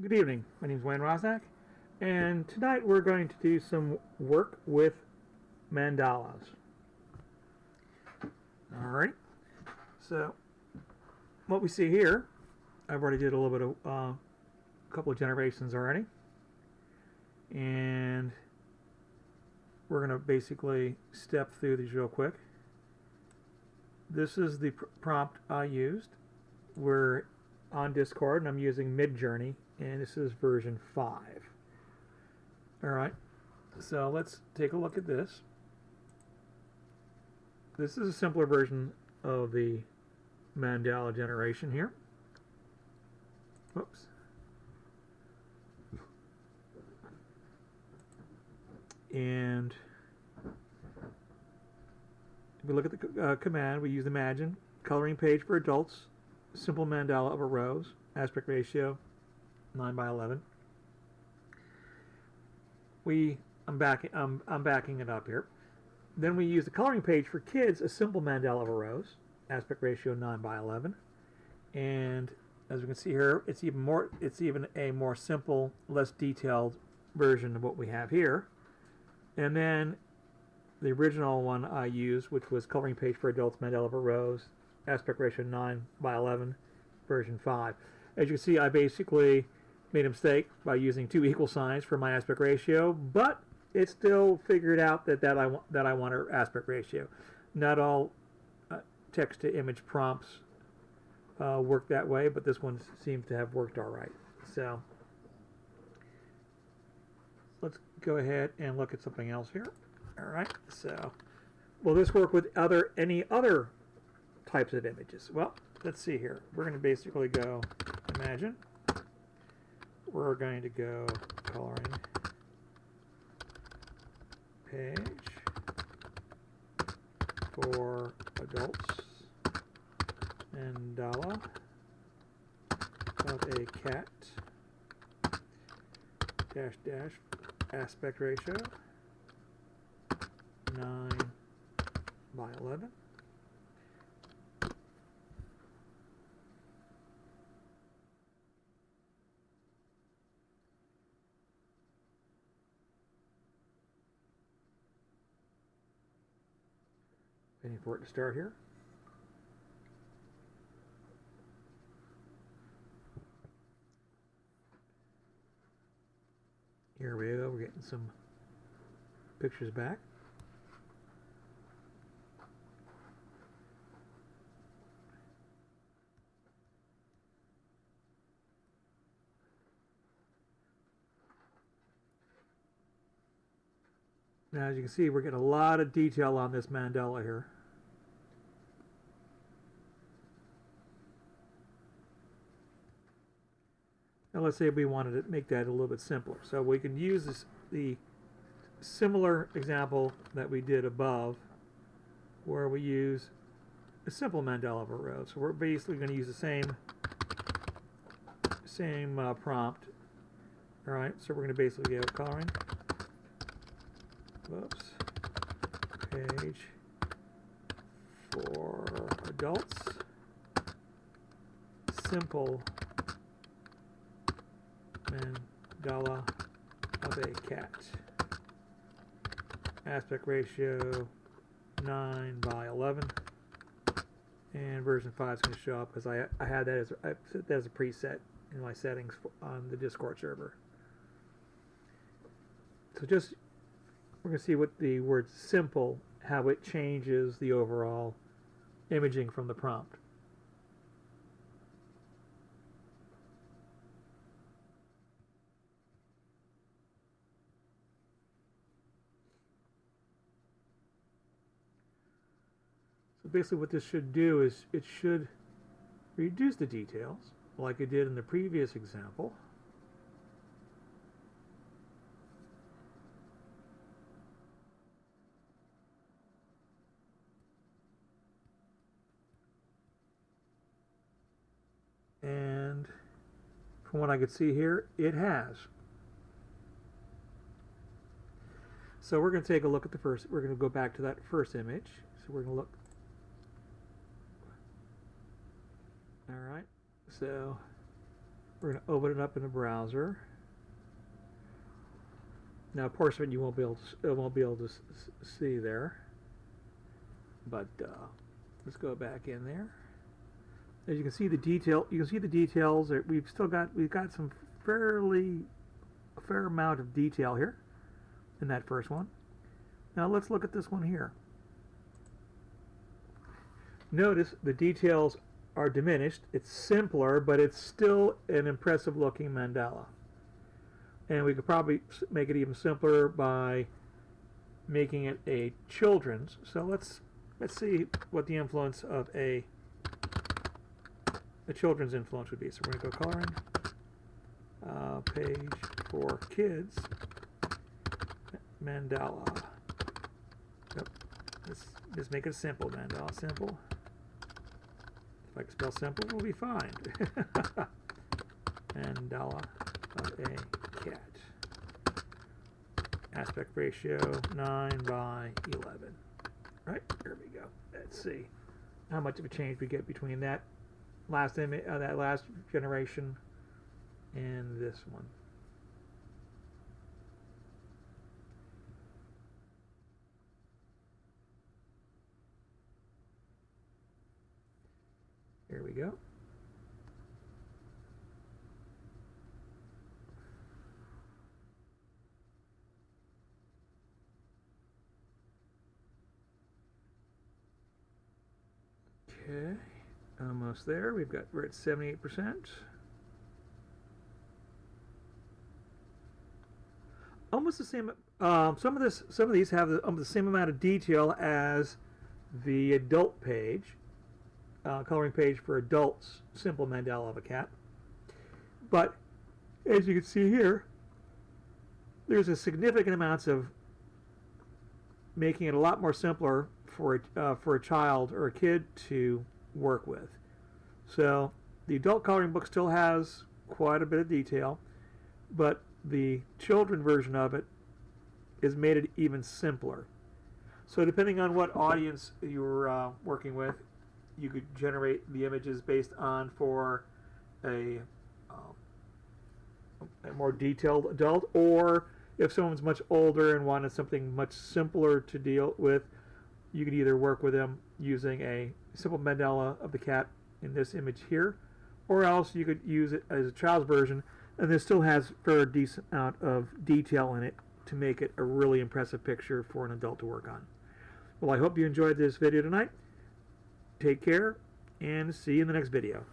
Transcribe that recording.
Good evening. My name is Roznak, and tonight we're going to do some work with mandalas. Alright, so what we see here, I've already did a little bit of a couple of generations already, and we're going to basically step through these real quick. This is the prompt I used. We're on Discord, and I'm using MidJourney, and this is version 5. Alright, so let's take a look at this. This is a simpler version of the mandala generation here. Whoops. And if we look at the command, we use Imagine, coloring page for adults, simple mandala of a rose, aspect ratio 9 by 11. I'm backing it up here. Then we use the coloring page for kids, a simple mandala of a rose, aspect ratio 9 by 11. And as we can see here, it's even a more simple, less detailed version of what we have here. And then the original one I used, which was coloring page for adults, mandala of a rose, aspect ratio 9 by 11, version 5. As you can see, I basically made a mistake by using 2 equal signs for my aspect ratio, but it still figured out that I want an aspect ratio. Not all text to image prompts work that way, but this one seems to have worked all right. So let's go ahead and look at something else here. All right. So will this work with any other types of images? Well, let's see here. We're going to basically go Imagine. We're going to go coloring page for adults, mandala of a cat, dash aspect ratio 9 by 11. Waiting for it to start here. Here we go. We're getting some pictures back. Now, as you can see, we're getting a lot of detail on this mandala here. Now, let's say we wanted to make that a little bit simpler. So we can use the similar example that we did above, where we use a simple mandala of a rose. So we're basically going to use the same prompt. All right, so we're going to basically go coloring. Whoops. Page for adults. Simple mandala of a cat. Aspect ratio 9 by 11. And version 5 is going to show up because I had that as a preset in my settings on the Discord server. So just we're going to see what the word simple, how it changes the overall imaging from the prompt. So basically what this should do is it should reduce the details like it did in the previous example. And from what I could see here, it has. So we're going to take a look at we're going to go back to that first image. So we're going to look. All right. So We're going to open it up in the browser. Now, portion of it you won't be able to see there, but let's go back in there. As you can see the detail, you can see the details. We've got some a fair amount of detail here in that first one. Now let's look at this one here. Notice the details are diminished. It's simpler, but it's still an impressive looking mandala. And we could probably make it even simpler by making it a children's. So let's see what the influence of a children's influence would be. So we're going to go coloring, page for kids, mandala. Yep. Let's just make it simple, mandala, simple. If I can spell simple, we'll be fine. Mandala of a cat. Aspect ratio 9:11. Right, here we go. Let's see how much of a change we get between that last image, that last generation, and this one. Here we go. Okay, almost there. We're at 78%. Almost the same. Some of these have the same amount of detail as the adult page, coloring page for adults, simple mandala of a cat. But as you can see here, there's a significant amounts of making it a lot more simpler for a child or a kid to work with. So the adult coloring book still has quite a bit of detail, but the children version of it is made it even simpler. So depending on what audience you're working with, you could generate the images based on for a more detailed adult, or if someone's much older and wanted something much simpler to deal with, you could either work with them using a simple mandala of the cat in this image here, or else you could use it as a child's version, and this still has a fair decent amount of detail in it to make it a really impressive picture for an adult to work on. Well, I hope you enjoyed this video tonight. Take care, and see you in the next video.